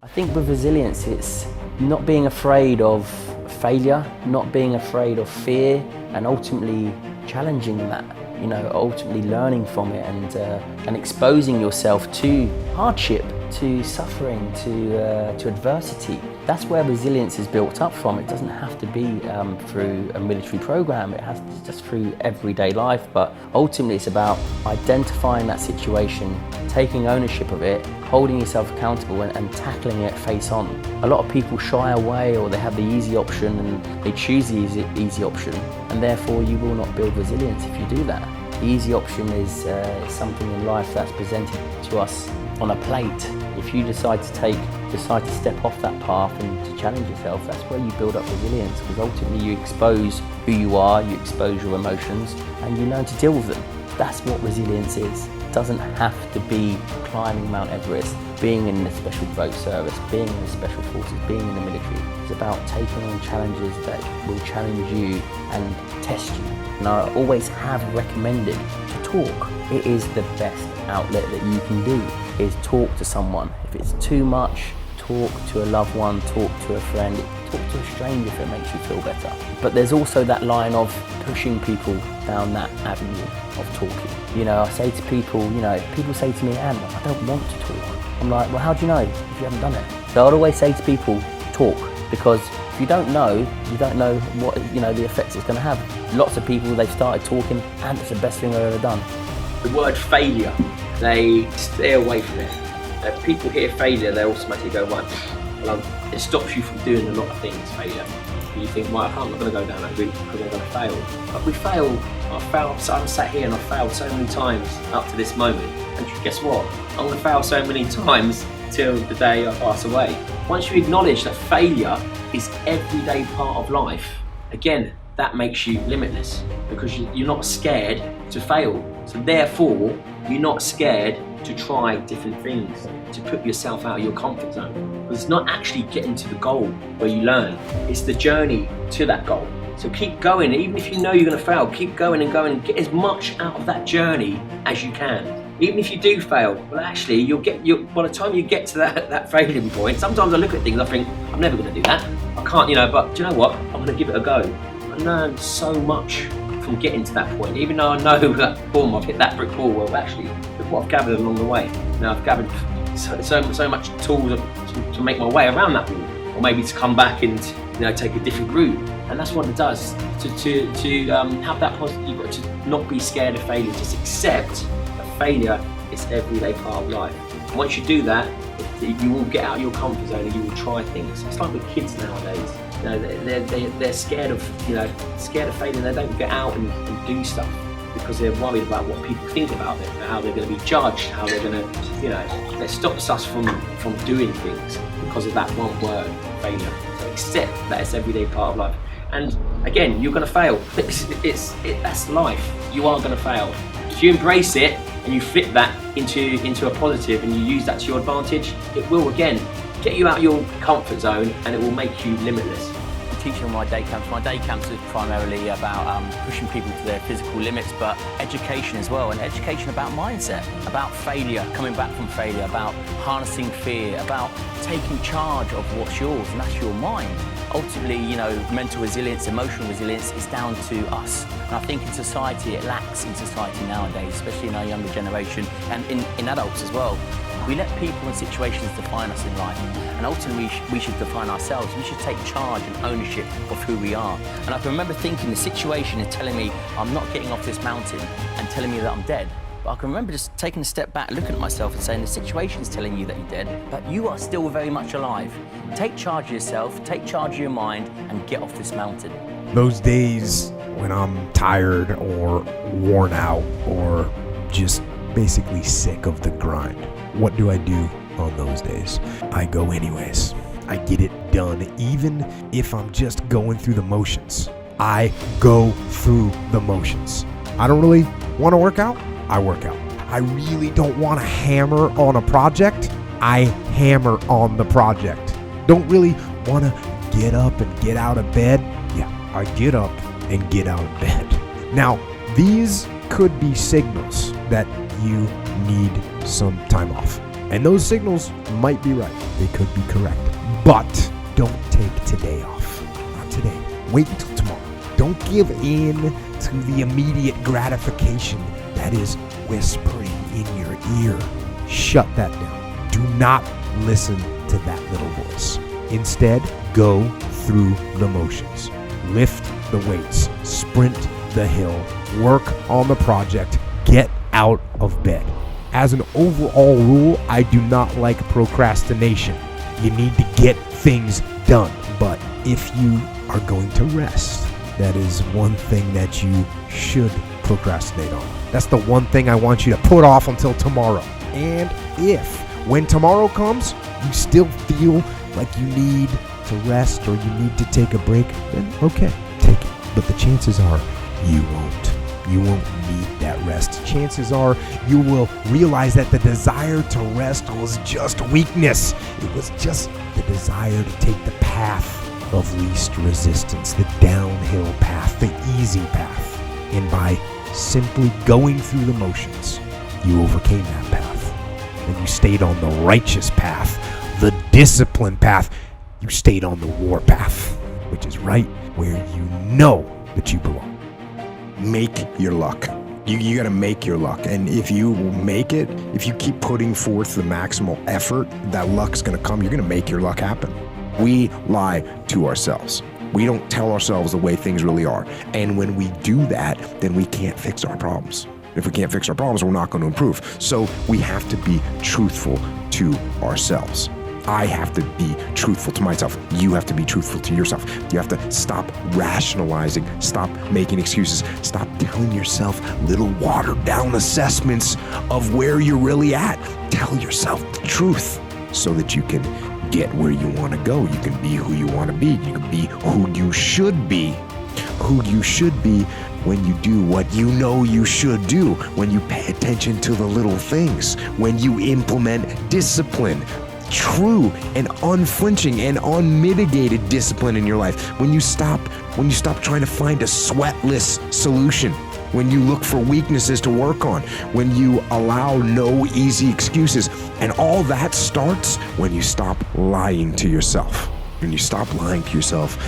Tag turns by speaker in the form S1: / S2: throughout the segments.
S1: I think with resilience, it's not being afraid of failure, not being afraid of fear, and ultimately challenging that, ultimately learning from it and exposing yourself to hardship, to suffering, to adversity. That's where resilience is built up from. It doesn't have to be through a military program, it has to just through everyday life, but ultimately it's about identifying that situation, taking ownership of it, holding yourself accountable and tackling it face on. A lot of people shy away, or they have the easy option and they choose the easy option, and therefore you will not build resilience if you do that. The easy option is something in life that's presented to us on a plate. If you decide to step off that path and to challenge yourself, that's where you build up resilience, because ultimately you expose who you are, you expose your emotions, and you learn to deal with them. That's what resilience is. It doesn't have to be climbing Mount Everest, being in the Special Boat Service, being in the Special Forces, being in the military. It's about taking on challenges that will challenge you and test you. And I always have recommended to talk. It is the best outlet that you can do, is talk to someone. If it's too much, talk to a loved one, talk to a friend, talk to a stranger if it makes you feel better. But there's also that line of pushing people down that avenue of talking. I say to people, people say to me, I don't want to talk. I'm like, well, how do you know if you haven't done it? So I'd always say to people, talk, because if you don't know what, the effects it's going to have. Lots of people, they've started talking, and it's the best thing they've ever done.
S2: The word failure, they stay away from it. If people hear failure, they automatically go, it stops you from doing a lot of things, failure. You think, I'm not going to go down that route because I'm going to fail. But we fail. So I'm sat here and I've failed so many times up to this moment. And guess what? I'm going to fail so many times till the day I pass away. Once you acknowledge that failure is everyday part of life, again, that makes you limitless, because you're not scared to fail. So therefore, you're not scared to try different things, to put yourself out of your comfort zone. Because it's not actually getting to the goal where you learn, it's the journey to that goal. So keep going, even if you know you're going to fail, keep going and going and get as much out of that journey as you can. Even if you do fail, well actually by the time you get to that failing point, sometimes I look at things, I think, I'm never going to do that. I can't, but do you know what? I'm going to give it a go. I learned so much from getting to that point, even though I know that, boom, I've hit that brick wall. Well, actually, look what I've gathered along the way. Now I've gathered so much tools to make my way around that wall, or maybe to come back and take a different route. And that's what it does. To have that positive, you've got to not be scared of failure. Just accept that failure is everyday part of life. And once you do that, you will get out of your comfort zone and you will try things. It's like with kids nowadays. They're scared of failing. They don't get out and do stuff because they're worried about what people think about them, how they're going to be judged, how they're going to, that stops us from doing things because of that one word, failure. So accept that it's everyday part of life. And again, you're going to fail. That's life. You are going to fail. If you embrace it and you flip that into a positive and you use that to your advantage, it will again get you out of your comfort zone and it will make you limitless.
S1: Teaching on my day camps is primarily about pushing people to their physical limits, but education as well, and education about mindset, about failure, coming back from failure, about harnessing fear, about taking charge of what's yours, and that's your mind. Ultimately, mental resilience, emotional resilience is down to us. And I think in society, it lacks in society nowadays, especially in our younger generation and in adults as well. We let people and situations define us in life, and ultimately we should define ourselves. We should take charge and ownership of who we are. And I can remember thinking the situation is telling me I'm not getting off this mountain and telling me that I'm dead. But I can remember just taking a step back, looking at myself and saying the situation's telling you that you're dead, but you are still very much alive. Take charge of yourself, take charge of your mind, and get off this mountain.
S3: Those days when I'm tired or worn out or just basically sick of the grind, what do I do on those days? I go anyways. I get it done, even if I'm just going through the motions. I go through the motions. I don't really want to work out. I work out. I really don't want to hammer on a project. I hammer on the project. Don't really want to get up and get out of bed. Yeah, I get up and get out of bed. Now, these could be signals that you need some time off. And those signals might be right. They could be correct. But don't take today off. Not today. Wait until tomorrow. Don't give in to the immediate gratification that is whispering in your ear. Shut that down. Do not listen to that little voice. Instead, go through the motions. Lift the weights. Sprint the hill. Work on the project. Get out of bed. As an overall rule, I do not like procrastination. You need to get things done. But if you are going to rest, that is one thing that you should procrastinate on. That's the one thing I want you to put off until tomorrow. And if, when tomorrow comes, you still feel like you need to rest or you need to take a break, then okay, take it. But the chances are you won't. You won't need that rest. Chances are you will realize that the desire to rest was just weakness. It was just the desire to take the path of least resistance, the downhill path, the easy path. And by simply going through the motions, you overcame that path. And you stayed on the righteous path, the disciplined path. You stayed on the war path, which is right where you know that you belong.
S4: Make your luck. You got to make your luck. And if you make it, if you keep putting forth the maximal effort, that luck's going to come. You're going to make your luck happen. We lie to ourselves. We don't tell ourselves the way things really are. And when we do that, then we can't fix our problems. If we can't fix our problems, we're not going to improve. So we have to be truthful to ourselves. I have to be truthful to myself. You have to be truthful to yourself. You have to stop rationalizing, stop making excuses, stop telling yourself little watered down assessments of where you're really at. Tell yourself the truth so that you can get where you want to go. You can be who you want to be. You can be who you should be. Who you should be when you do what you know you should do, when you pay attention to the little things, when you implement discipline, true and unflinching and unmitigated discipline in your life, when you stop trying to find a sweatless solution, when you look for weaknesses to work on, when you allow no easy excuses. And all that starts when you stop lying to yourself. When you stop lying to yourself,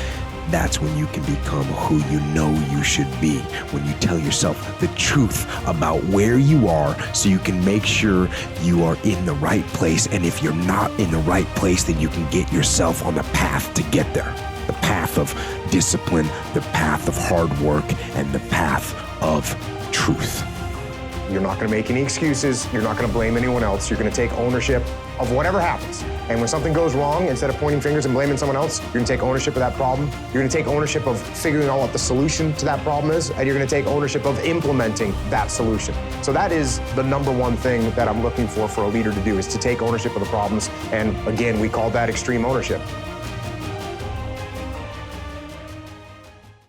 S4: that's when you can become who you know you should be. When you tell yourself the truth about where you are so you can make sure you are in the right place. And if you're not in the right place, then you can get yourself on the path to get there. The path of discipline, the path of hard work, and the path of truth.
S5: You're not going to make any excuses. You're not going to blame anyone else. You're going to take ownership of whatever happens. And when something goes wrong, instead of pointing fingers and blaming someone else, you're going to take ownership of that problem. You're going to take ownership of figuring out what the solution to that problem is, and you're going to take ownership of implementing that solution. So that is the number one thing that I'm looking for a leader to do, is to take ownership of the problems. And again, we call that extreme ownership.